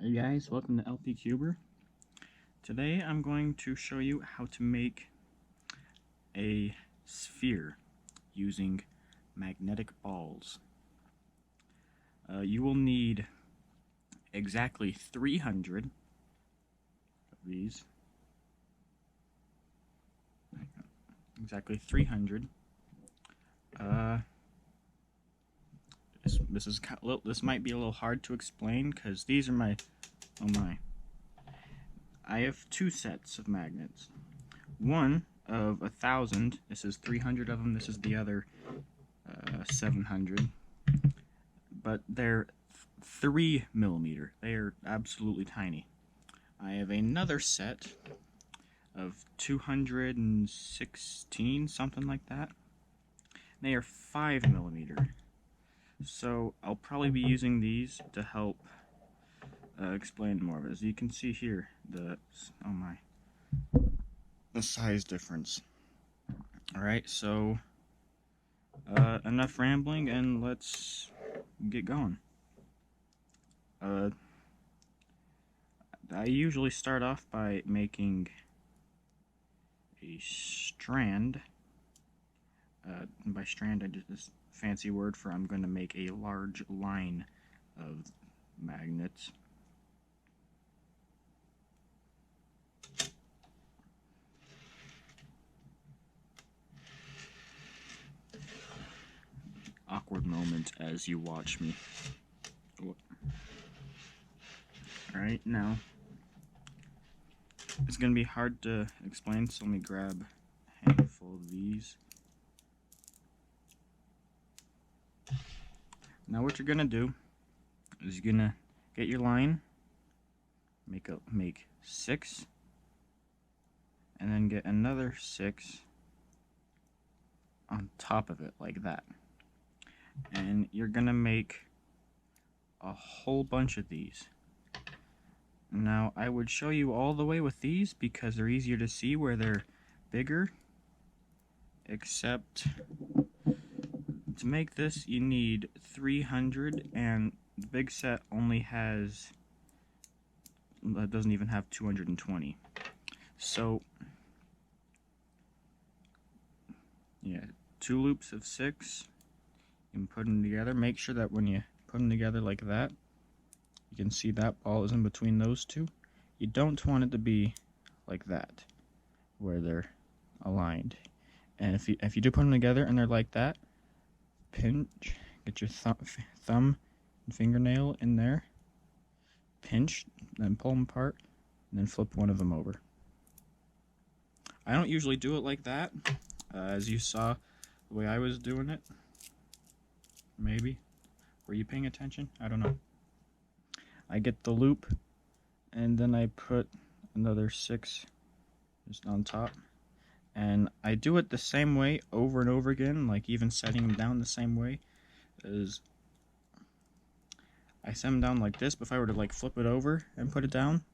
Hey guys, welcome to LP Cuber. Today I'm going to show you how to make a sphere using magnetic balls. You will need exactly 300 of these. Exactly 300. This might be a little hard to explain because these are my I have two sets of magnets. One of 1,000. This is 300 of them. This is the other 700. But they're 3 millimeter. They are absolutely tiny. I have another set of 216, something like that. They are 5 millimeter. So I'll probably be using these to help explain more of it. As you can see here, the size difference. Alright, so enough rambling and let's get going. I usually start off by making a strand. By strand, I just this fancy word for I'm going to make a large line of magnets. Awkward moment as you watch me. Alright, now it's going to be hard to explain, so let me grab a handful of these. Now what you're going to do is you're going to get your line, make 6, and then get another 6 on top of it like that. And you're going to make a whole bunch of these. Now I would show you all the way with these because they're easier to see where they're bigger, except to make this you need 300 and the big set only has, doesn't even have 220. So yeah, 2 loops of 6, you can put them together. Make sure that when you put them together like that, you can see that ball is in between those two. You don't want it to be like that, where they're aligned. And if you do put them together and they're like that, pinch, get your thumb and fingernail in there, pinch, then pull them apart, and then flip one of them over. I don't usually do it like that, as you saw the way I was doing it. Maybe. Were you paying attention? I don't know. I get the loop, and then I put another 6 just on top. And I do it the same way over and over again, like even setting them down the same way. Is I set them down like this, but if I were to like flip it over and put it down,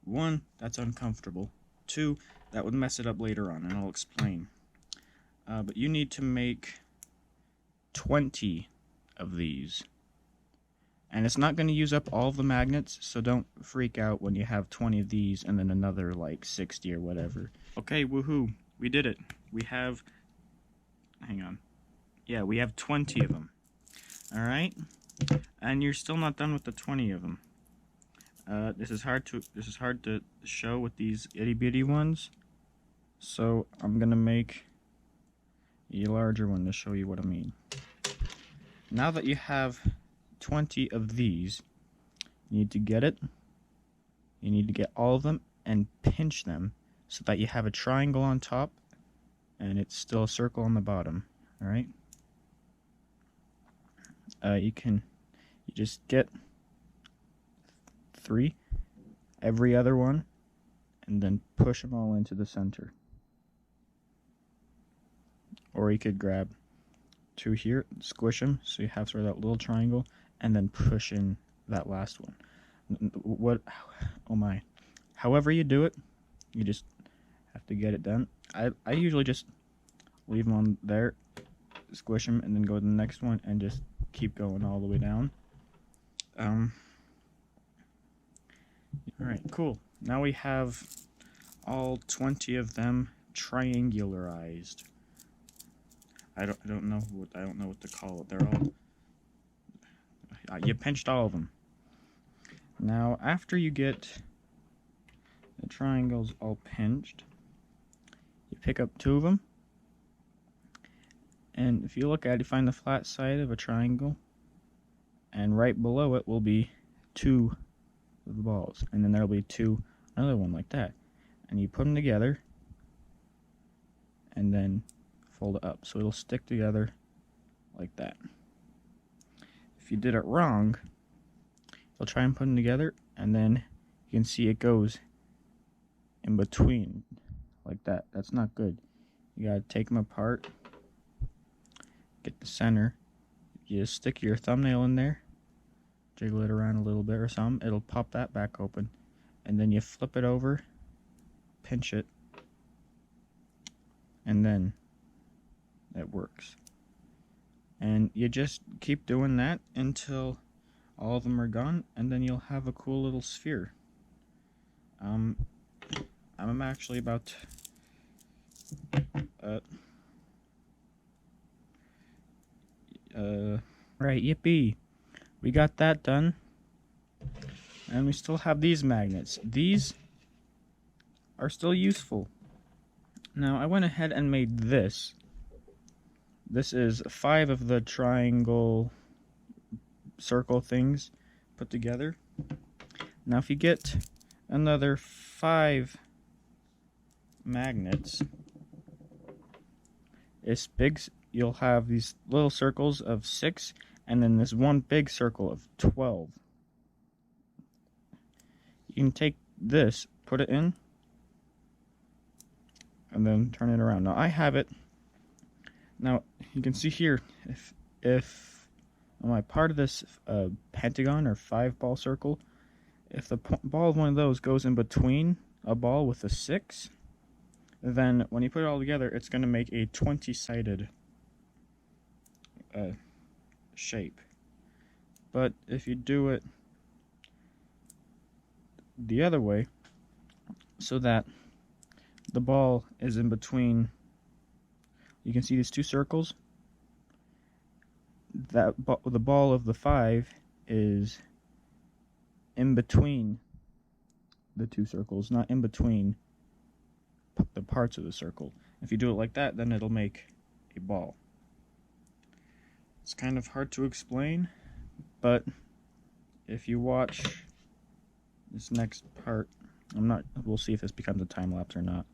1, that's uncomfortable. 2, that would mess it up later on, and I'll explain. But you need to make 20 of these. And it's not going to use up all of the magnets, so don't freak out when you have 20 of these and then another like 60 or whatever. Okay, woohoo, we did it. We have, hang on. Yeah, we have 20 of them. Alright? And you're still not done with the 20 of them. This is hard to show with these itty bitty ones. So I'm gonna make a larger one to show you what I mean. Now that you have 20 of these, you need to get it. You need to get all of them and pinch them so that you have a triangle on top and it's still a circle on the bottom. Alright? You just get 3, every other one, and then push them all into the center. Or you could grab 2 here, squish them so you have sort of that little triangle, and then push in that last one. However you do it, you just have to get it done. I usually just leave them on there, squish them, and then go to the next one and just keep going all the way down. Alright, cool. Now we have all 20 of them triangularized. I don't know what to call it. They're all you pinched all of them. Now after you get the triangles all pinched, you pick up 2 of them, and if you look at it, you find the flat side of a triangle, and right below it will be 2 of the balls, and then there'll be another one like that, and you put them together and then fold it up so it'll stick together like that. If you did it wrong, you'll try and put them together, and then you can see it goes in between like that. That's not good. You gotta take them apart, get the center, you just stick your thumbnail in there, jiggle it around a little bit or something, it'll pop that back open, and then you flip it over, pinch it, and then it works. And you just keep doing that until all of them are gone, and then you'll have a cool little sphere. I'm actually about right, yippee, we got that done. And we still have these magnets. These are still useful. Now I went ahead and made this. This is 5 of the triangle circle things put together. Now if you get another 5 magnets, it's big, you'll have these little circles of 6, and then this one big circle of 12. You can take this, put it in, and then turn it around. Now I have it. Now you can see here, if on my part of this pentagon or 5-ball circle, if the ball of one of those goes in between a ball with a 6, then when you put it all together, it's going to make a 20-sided shape. But if you do it the other way, so that the ball is in between, you can see these 2 circles, that the ball of the 5 is in between the 2 circles, not in between the parts of the circle. If you do it like that, then it'll make a ball. It's kind of hard to explain, but if you watch this next part, we'll see if this becomes a time lapse or not.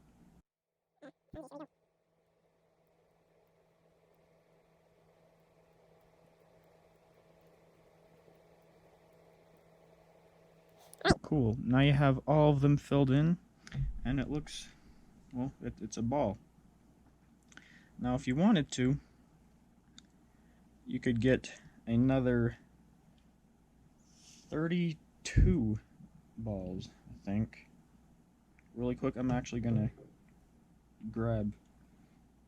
Cool. Now you have all of them filled in, and it looks, well, it's a ball. Now if you wanted to, you could get another 32 balls, I think. Really quick, I'm actually gonna grab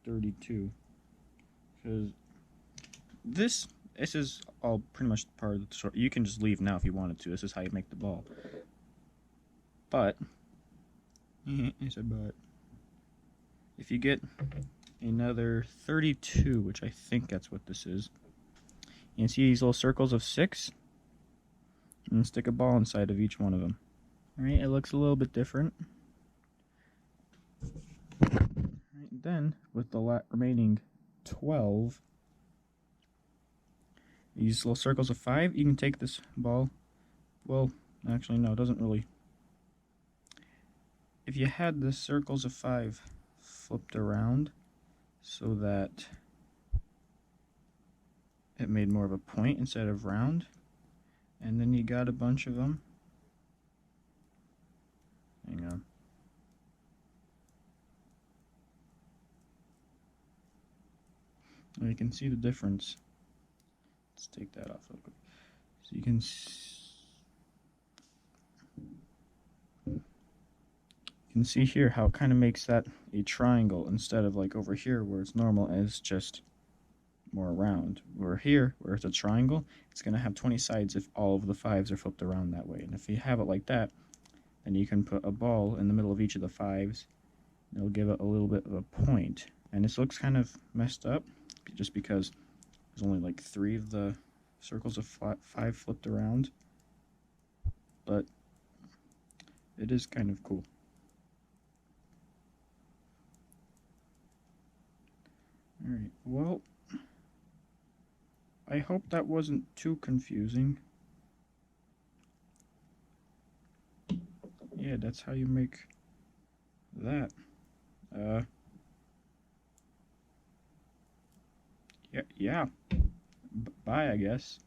32, because this is all pretty much part of the story. You can just leave now if you wanted to. This is how you make the ball. But I said but if you get another 32, which I think that's what this is, you can see these little circles of 6, and stick a ball inside of each one of them. Alright, it looks a little bit different. Alright, then with the remaining 12, these little circles of 5, you can take this ball, well, actually no, it doesn't really. If you had the circles of 5 flipped around so that it made more of a point instead of round, and then you got a bunch of them. Hang on. Now you can see the difference. Let's take that off real quick. So you can see here how it kind of makes that a triangle instead of like over here where it's normal and it's just more round. Where here, where it's a triangle, it's going to have 20 sides if all of the 5s are flipped around that way. And if you have it like that, and you can put a ball in the middle of each of the 5s. It'll give it a little bit of a point. And this looks kind of messed up just because there's only like 3 of the circles of 5 flipped around. But it is kind of cool. Alright, well, I hope that wasn't too confusing. Yeah, that's how you make that. Yeah. Bye, I guess.